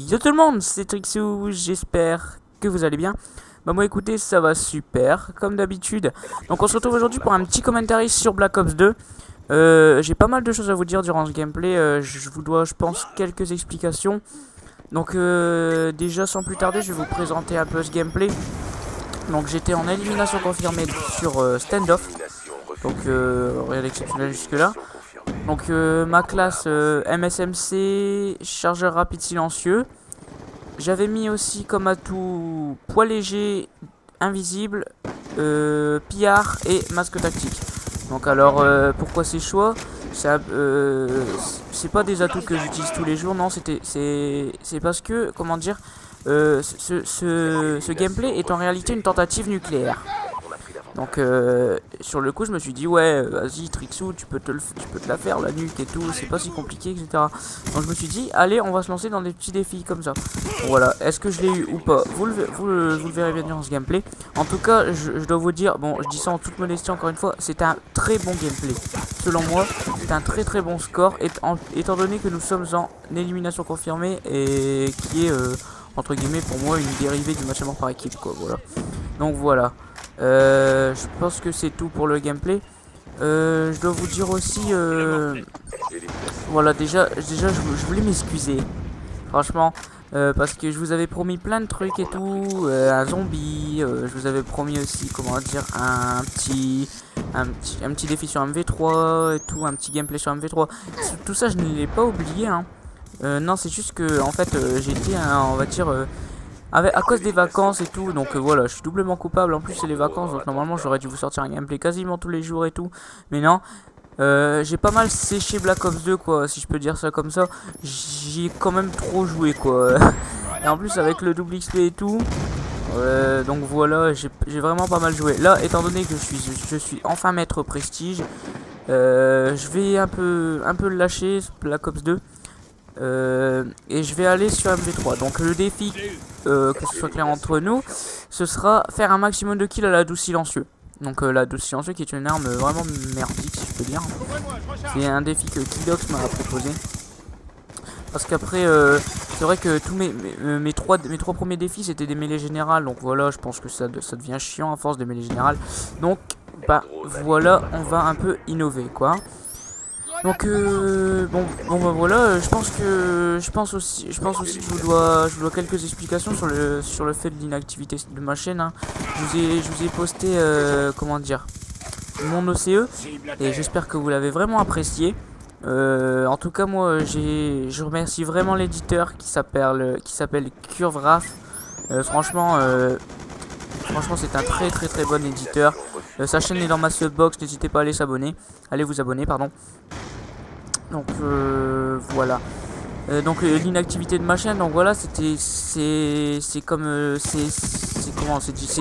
Yo tout le monde, c'est Trixou, j'espère que vous allez bien. Bah moi écoutez, ça va super, comme d'habitude. Donc on se retrouve aujourd'hui pour un petit commentaire sur Black Ops 2. J'ai pas mal de choses à vous dire durant ce gameplay, je vous dois je pense quelques explications. Donc déjà sans plus tarder, je vais vous présenter un peu ce gameplay. Donc j'étais en élimination confirmée sur standoff. Donc rien d'exceptionnel jusque là. Donc ma classe MSMC, chargeur rapide silencieux. J'avais mis aussi comme atout poids léger, invisible, pillard et masque tactique. Donc alors pourquoi ces choix? C'est pas des atouts que j'utilise tous les jours, non, c'est parce que, comment dire, ce gameplay est en réalité une tentative nucléaire. Donc sur le coup je me suis dit ouais vas-y Trixou tu peux te la faire la nuque et tout, c'est pas si compliqué etc. Donc je me suis dit allez on va se lancer dans des petits défis comme ça. Bon, voilà, est-ce que je l'ai eu ou pas, vous le verrez bien dans ce gameplay. En tout cas je dois vous dire, bon je dis ça en toute modestie encore une fois, c'est un très bon gameplay. Selon moi c'est un très bon score étant donné que nous sommes en élimination confirmée et qui est entre guillemets pour moi une dérivée du match à mort par équipe quoi, voilà. Donc voilà. Je pense que c'est tout pour le gameplay. Je dois vous dire aussi, voilà déjà je voulais m'excuser, franchement, parce que je vous avais promis plein de trucs et tout, un zombie, je vous avais promis aussi, comment dire, un petit défi sur MV3 et tout, un petit gameplay sur MV3. Tout ça je ne l'ai pas oublié, hein. Non, c'est juste que en fait j'étais, on va dire, à cause des vacances et tout, donc voilà, je suis doublement coupable. En plus c'est les vacances, donc normalement j'aurais dû vous sortir un gameplay quasiment tous les jours et tout. Mais non, j'ai pas mal séché Black Ops 2 quoi, si je peux dire ça comme ça. J'y ai quand même trop joué quoi. Et en plus avec le double XP et tout, donc voilà, j'ai vraiment pas mal joué. Là, étant donné que je suis enfin maître prestige, je vais un peu le lâcher Black Ops 2. Et je vais aller sur MV3. Donc le défi, que ce soit clair entre nous, ce sera faire un maximum de kills à la douce silencieux. Donc la douce silencieux qui est une arme vraiment merdique si je peux dire. C'est un défi que Kidox m'a proposé. Parce qu'après c'est vrai que tous mes trois premiers défis c'était des mêlées générales. Donc voilà, je pense que ça devient chiant à force de mêlées générales. Donc bah voilà, on va un peu innover quoi. Donc bon bah voilà, je pense aussi que je vous dois quelques explications sur le fait de l'inactivité de ma chaîne, hein. Je vous ai posté comment dire, mon OCE et j'espère que vous l'avez vraiment apprécié. En tout cas moi je remercie vraiment l'éditeur qui s'appelle CurveRaf. Franchement c'est un très bon éditeur. Sa chaîne est dans ma subbox, n'hésitez pas à aller s'abonner. Allez vous abonner, pardon. Donc voilà. Donc l'inactivité de ma chaîne, donc voilà, c'est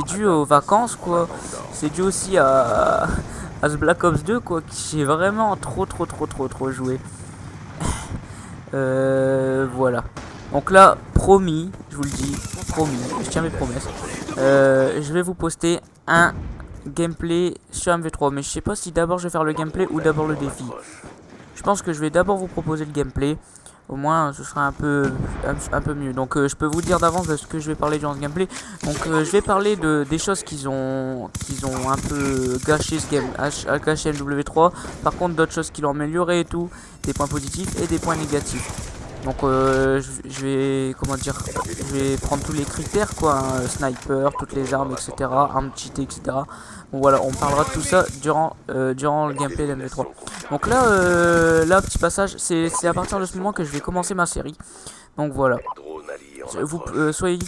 dû aux vacances quoi. C'est dû aussi à ce Black Ops 2 quoi, que j'ai vraiment trop joué. Voilà. Donc là, promis, je vous le dis, promis, je tiens mes promesses. Je vais vous poster un gameplay sur MV3, mais je sais pas si d'abord je vais faire le gameplay ou d'abord le défi. Je pense que je vais d'abord vous proposer le gameplay. Au moins ce sera un peu mieux. Donc je peux vous dire d'avance de ce que je vais parler durant ce gameplay. Donc je vais parler des choses qu'ils ont un peu gâché ce game, gâché MW3. Par contre d'autres choses qui l'ont amélioré et tout. Des points positifs et des points négatifs. Donc je vais, comment dire, je vais prendre tous les critères quoi, hein, sniper, toutes les armes etc, armes cheatées etc. Bon voilà, on parlera de tout ça durant le gameplay de MV3. Donc là, petit passage, c'est à partir de ce moment que je vais commencer ma série. Donc voilà. Vous soyez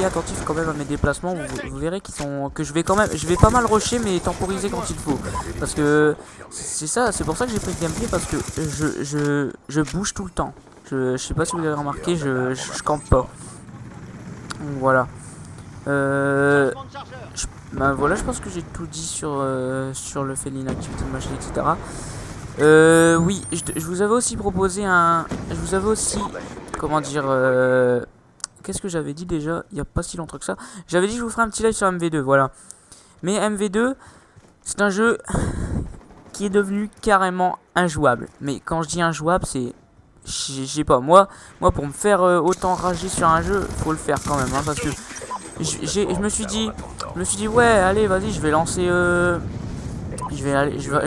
attentifs quand même à mes déplacements. Vous verrez que je vais pas mal rusher mais temporiser quand il faut. Parce que c'est pour ça que j'ai pris le gameplay, parce que je bouge tout le temps. Je sais pas si vous avez remarqué, je campe pas. Donc voilà. Ben voilà, je pense que j'ai tout dit sur le fait de l'inactivité de machine, etc. Oui, je vous avais aussi proposé comment dire, qu'est-ce que j'avais dit déjà, il n'y a pas si longtemps que ça. J'avais dit que je vous ferai un petit live sur MV2, voilà. Mais MV2, c'est un jeu qui est devenu carrément injouable. Mais quand je dis injouable, c'est je sais pas, moi pour me faire autant rager sur un jeu, faut le faire quand même, hein, parce que je me suis dit, ouais, allez, vas-y, je vais lancer, je vais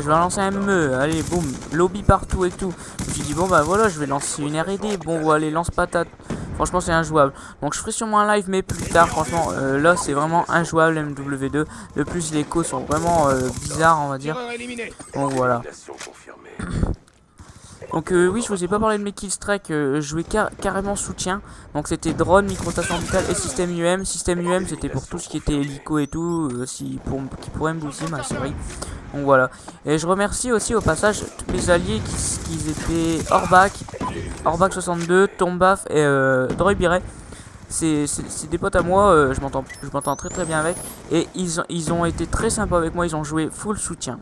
lancer un ME, allez, boum, lobby partout et tout. Je me suis dit, bon bah voilà, je vais lancer une R&D, bon, allez, lance patate. Franchement, c'est injouable. Donc, je ferai sûrement un live, mais plus tard, franchement, là, c'est vraiment injouable, MW2. De plus, les échos sont vraiment bizarres, on va dire. Donc, voilà. Donc oui, je vous ai pas parlé de mes killstrike, je jouais carrément soutien. Donc c'était drone, microstation vitale et système UM. Système UM c'était pour tout ce qui était hélico et tout, qui pourrait me booster ma série. Donc voilà. Et je remercie aussi au passage tous mes alliés qui étaient Orbak 62, Tombaf et Droibiret. C'est des potes à moi, je m'entends très bien avec. Et ils ont été très sympas avec moi, ils ont joué full soutien.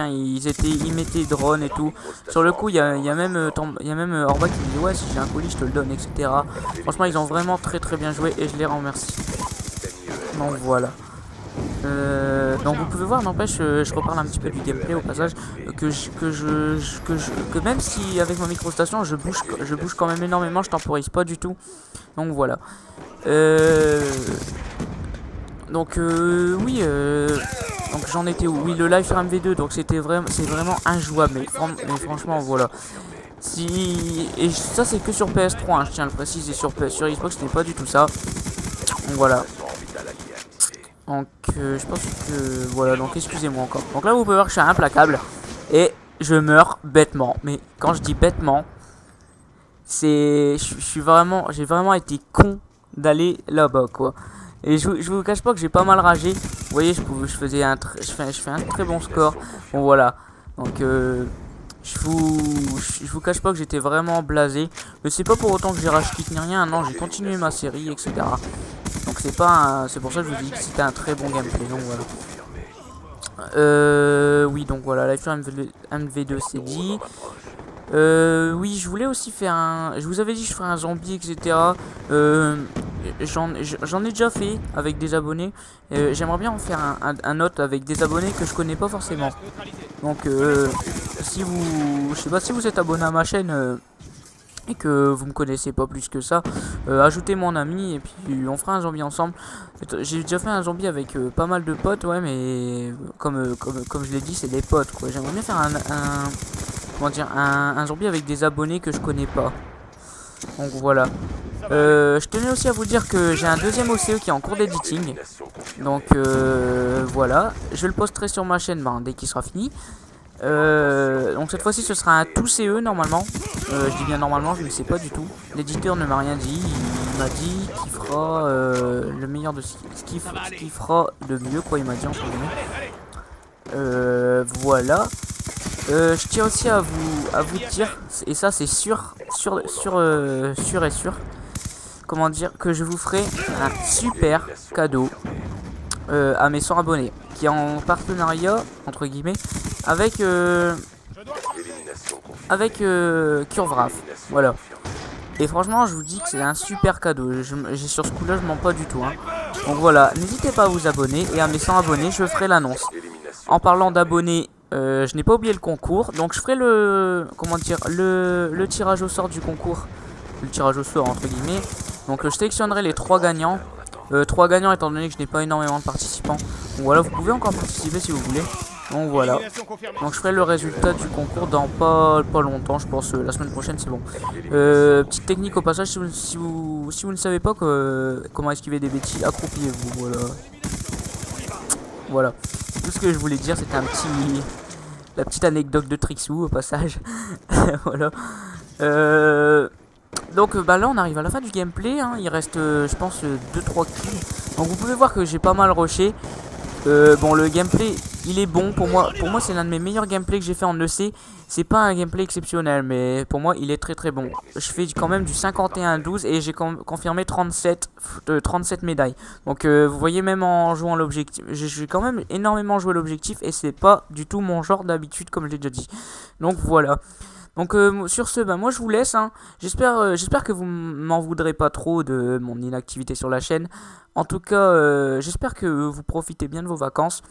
Ils mettaient drone et tout. Sur le coup, il y a même Orba qui me dit ouais, si j'ai un colis, je te le donne, etc. Franchement, ils ont vraiment très bien joué et je les remercie. Donc voilà. Donc vous pouvez voir, n'empêche, je reparle un petit peu du gameplay au passage, que même si avec ma microstation je bouge quand même énormément, je temporise pas du tout. Donc voilà. Donc oui. Donc j'en étais où? Oui, le live sur MV2, donc c'est vraiment injouable, mais franchement voilà. Et ça c'est que sur PS3, hein, je tiens à le préciser, sur Xbox ce n'est pas du tout ça. Donc voilà. Donc je pense que voilà, donc excusez-moi encore. Donc là vous pouvez voir que je suis implacable et je meurs bêtement. Mais quand je dis bêtement, j'ai vraiment été con d'aller là-bas quoi. Et je vous cache pas que j'ai pas mal ragé. Vous voyez, je fais un très bon score. Bon voilà. Donc je vous cache pas que j'étais vraiment blasé. Mais c'est pas pour autant que j'ai rage quit ni rien. Non, j'ai continué ma série, etc. Donc c'est pour ça que je vous dis que c'était un très bon gameplay. Donc voilà. Oui, donc voilà, live sur MV2 c'est dit. Oui, je voulais aussi faire un... Je vous avais dit que je ferais un zombie, etc. J'en ai déjà fait avec des abonnés. J'aimerais bien en faire un autre avec des abonnés que je connais pas forcément. Donc, je sais pas si vous êtes abonné à ma chaîne et que vous me connaissez pas plus que ça, ajoutez mon ami et puis on fera un zombie ensemble. J'ai déjà fait un zombie avec pas mal de potes, ouais, mais comme je l'ai dit, c'est des potes, quoi. J'aimerais bien faire un zombie avec des abonnés que je connais pas. Donc voilà. Je tenais aussi à vous dire que j'ai un deuxième OCE qui est en cours d'editing. Donc voilà. Je le posterai sur ma chaîne dès qu'il sera fini. Donc cette fois-ci ce sera un tout CE normalement. Je dis bien normalement, je ne sais pas du tout. L'éditeur ne m'a rien dit. Il m'a dit qu'il fera le meilleur de ce qu'il fera de mieux, quoi. Il m'a dit entre guillemets. Voilà. Je tiens aussi à vous dire, et ça c'est sûr, comment dire, que je vous ferai un super cadeau à mes 100 abonnés, qui est en partenariat entre guillemets avec Curvraf. Voilà. Et franchement, je vous dis que c'est un super cadeau. Sur ce coup-là, je mens pas du tout. Hein. Donc voilà, n'hésitez pas à vous abonner et à mes 100 abonnés, je ferai l'annonce. En parlant d'abonnés, je n'ai pas oublié le concours, donc je ferai le tirage au sort du concours, le tirage au sort entre guillemets. Donc je sélectionnerai les 3 gagnants, 3 gagnants étant donné que je n'ai pas énormément de participants. Donc voilà, vous pouvez encore participer si vous voulez. Donc voilà. Donc je ferai le résultat du concours dans pas longtemps, je pense la semaine prochaine, c'est bon. Petite technique au passage, si vous ne savez pas comment esquiver des bêtises, accroupiez-vous, voilà. Voilà, c'est tout ce que je voulais dire, c'était la petite anecdote de Trixou au passage. Voilà. Donc là on arrive à la fin du gameplay, hein. Il reste je pense 2-3 kills. Donc vous pouvez voir que j'ai pas mal rushé. Bon, le gameplay il est bon pour moi c'est l'un de mes meilleurs gameplays que j'ai fait en EC. C'est pas un gameplay exceptionnel, mais pour moi il est très bon. Je fais quand même du 51-12 et j'ai confirmé 37 médailles. Donc vous voyez, même en jouant l'objectif, j'ai quand même énormément joué l'objectif et c'est pas du tout mon genre d'habitude, comme je l'ai déjà dit. Donc voilà. Donc sur ce, moi je vous laisse, hein. J'espère que vous m'en voudrez pas trop de mon inactivité sur la chaîne. En tout cas, j'espère que vous profitez bien de vos vacances.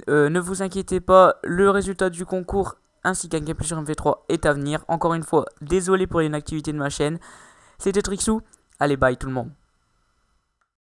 Ne vous inquiétez pas, le résultat du concours ainsi qu'un gameplay sur MV3 est à venir. Encore une fois, désolé pour l'inactivité de ma chaîne. C'était Trixou. Allez, bye tout le monde.